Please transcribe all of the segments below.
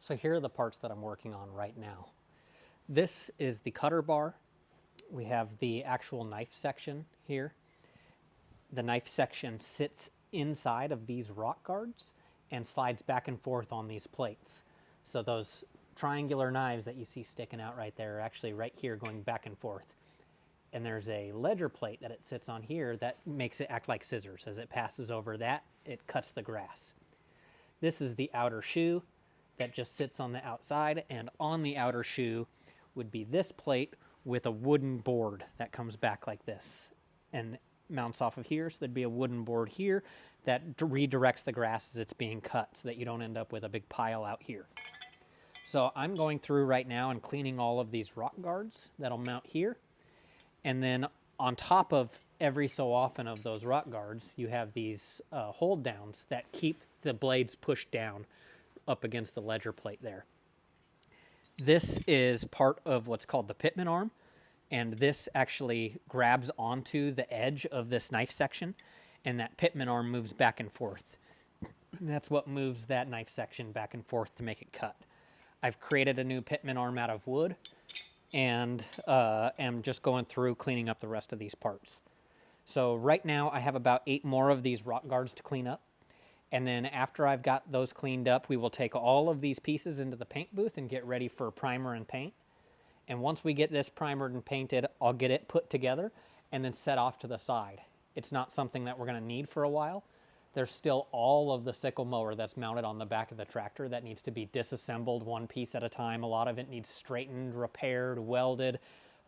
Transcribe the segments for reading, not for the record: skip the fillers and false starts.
So here are the parts that I'm working on right now. This is the cutter bar. We have the actual knife section here. The knife section sits inside of these rock guards and slides back and forth on these plates. So those triangular knives that you see sticking out right there are actually right here going back and forth. And there's a ledger plate that it sits on here that makes it act like scissors. As it passes over that, it cuts the grass. This is the outer shoe that just sits on the outside, and on the outer shoe would be this plate with a wooden board that comes back like this and mounts off of here. So there'd be a wooden board here that redirects the grass as it's being cut so that you don't end up with a big pile out here. So I'm going through right now and cleaning all of these rock guards that'll mount here. And then on top of every so often of those rock guards, you have these hold downs that keep the blades pushed down up against the ledger plate there. This is part of what's called the pitman arm, and this actually grabs onto the edge of this knife section, and that pitman arm moves back and forth. That's what moves that knife section back and forth to make it cut. I've created a new pitman arm out of wood, and am just going through cleaning up the rest of these parts. So right now I have about 8 more of these rock guards to clean up. And then after I've got those cleaned up, we will take all of these pieces into the paint booth and get ready for primer and paint. And once we get this primered and painted, I'll get it put together and then set off to the side. It's not something that we're gonna need for a while. There's still all of the sickle mower that's mounted on the back of the tractor that needs to be disassembled one piece at a time. A lot of it needs straightened, repaired, welded.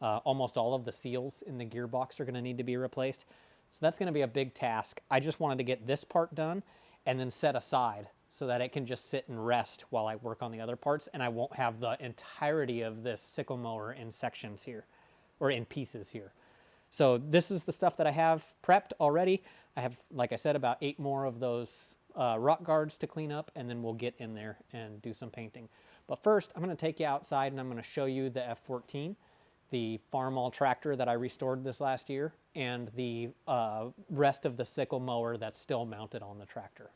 Almost all of the seals in the gearbox are gonna need to be replaced. So that's gonna be a big task. I just wanted to get this part done and then set aside so that it can just sit and rest while I work on the other parts, and I won't have the entirety of this sickle mower in sections here, or in pieces here. So this is the stuff that I have prepped already. I have, like I said, about 8 more of those rock guards to clean up, and then we'll get in there and do some painting. But first, I'm gonna take you outside and I'm gonna show you the F14, the Farmall tractor that I restored this last year, and the rest of the sickle mower that's still mounted on the tractor.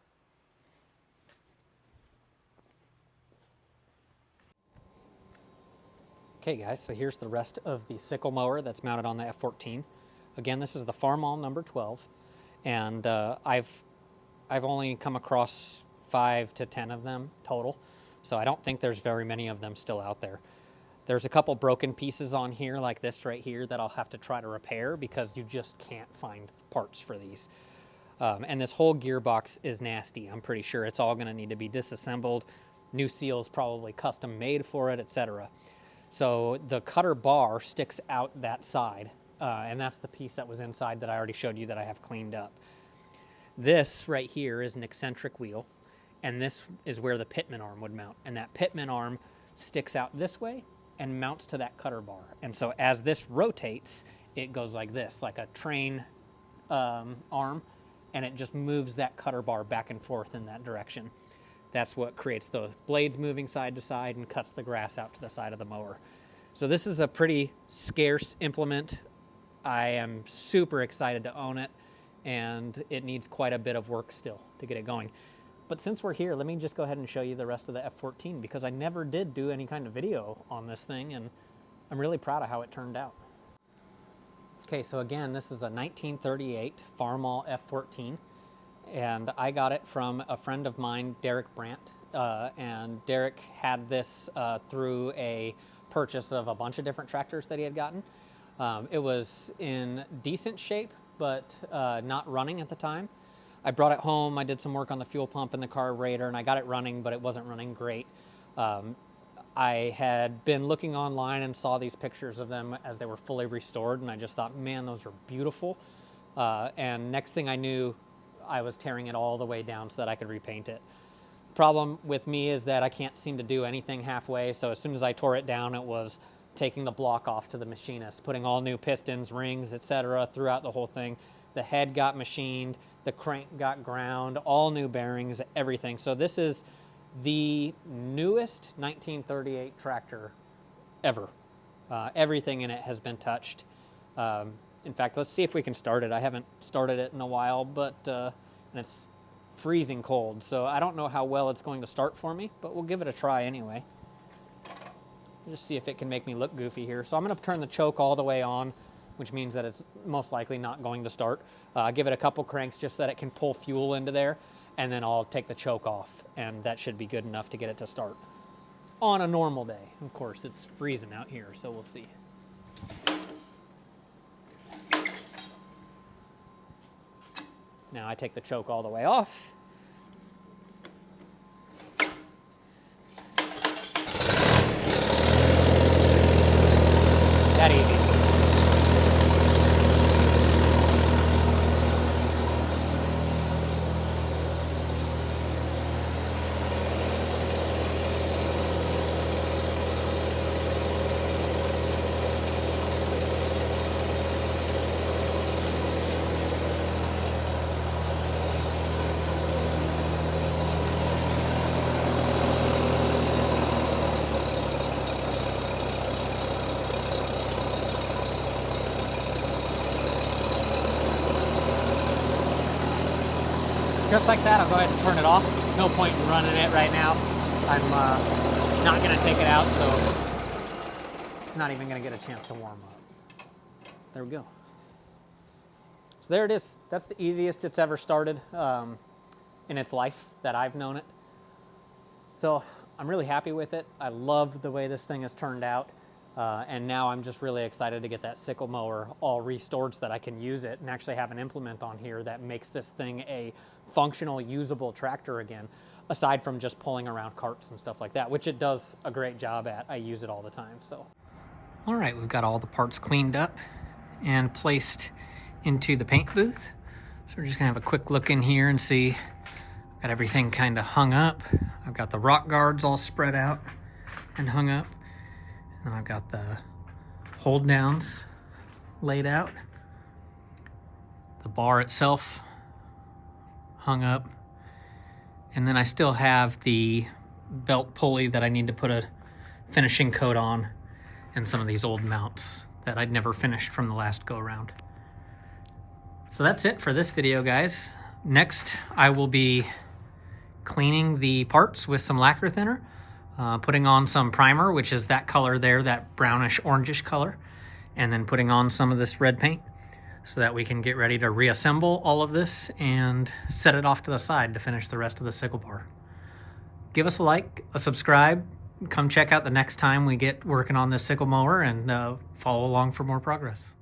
Okay guys, so here's the rest of the sickle mower that's mounted on the F14. Again, this is the Farmall number 12, and I've only come across 5 to 10 of them total, so I don't think there's very many of them still out there. There's a couple broken pieces on here like this right here that I'll have to try to repair because you just can't find parts for these. And this whole gearbox is nasty. I'm pretty sure it's all gonna need to be disassembled, new seals probably custom made for it, etc. So the cutter bar sticks out that side, and that's the piece that was inside that I already showed you that I have cleaned up. This right here is an eccentric wheel, and this is where the pitman arm would mount. And that pitman arm sticks out this way and mounts to that cutter bar. And so as this rotates, it goes like this, like a train arm, and it just moves that cutter bar back and forth in that direction. That's what creates the blades moving side to side and cuts the grass out to the side of the mower. So this is a pretty scarce implement. I am super excited to own it, and it needs quite a bit of work still to get it going. But since we're here, let me just go ahead and show you the rest of the F14 because I never did do any kind of video on this thing, and I'm really proud of how it turned out. Okay, so again, this is a 1938 Farmall F14, and I got it from a friend of mine, Derek Brandt, and Derek had this through a purchase of a bunch of different tractors that he had gotten. It was in decent shape, but not running at the time. I brought it home, I did some work on the fuel pump and the carburetor, and I got it running, but it wasn't running great. I had been looking online and saw these pictures of them as they were fully restored, and I just thought, man, those are beautiful. And next thing I knew, I was tearing it all the way down so that I could repaint it. Problem with me is that I can't seem to do anything halfway, so as soon as I tore it down, it was taking the block off to the machinist, putting all new pistons, rings, etc. throughout the whole thing. The head got machined, the crank got ground, all new bearings, everything. So this is the newest 1938 tractor ever. Everything in it has been touched. In fact, let's see if we can start it. I haven't started it in a while, but and it's freezing cold, so I don't know how well it's going to start for me, but we'll give it a try anyway. Just see if it can make me look goofy here. So I'm going to turn the choke all the way on, which means that it's most likely not going to start. Give it a couple cranks just so that it can pull fuel into there, and then I'll take the choke off, and that should be good enough to get it to start. On a normal day. Of course, it's freezing out here, so we'll see. Now I take the choke all the way off. That easy. Just like that, I'll go ahead and turn it off. No point in running it right now. I'm not gonna take it out, so it's not even gonna get a chance to warm up. There we go. So there it is. That's the easiest it's ever started in its life that I've known it. So I'm really happy with it. I love the way this thing has turned out. And now I'm just really excited to get that sickle mower all restored so that I can use it and actually have an implement on here that makes this thing a functional, usable tractor again, aside from just pulling around carts and stuff like that, which it does a great job at. I use it all the time, so. All right, we've got all the parts cleaned up and placed into the paint booth. So we're just gonna have a quick look in here and see. Got everything kind of hung up. I've got the rock guards all spread out and hung up. And I've got the hold downs laid out. The bar itself hung up. And then I still have the belt pulley that I need to put a finishing coat on, and some of these old mounts that I'd never finished from the last go around. So that's it for this video, guys. Next, I will be cleaning the parts with some lacquer thinner. Putting on some primer, which is that color there, that brownish orangish color, and then putting on some of this red paint so that we can get ready to reassemble all of this and set it off to the side to finish the rest of the sickle bar. Give us a like, a subscribe, come check out the next time we get working on this sickle mower, and follow along for more progress.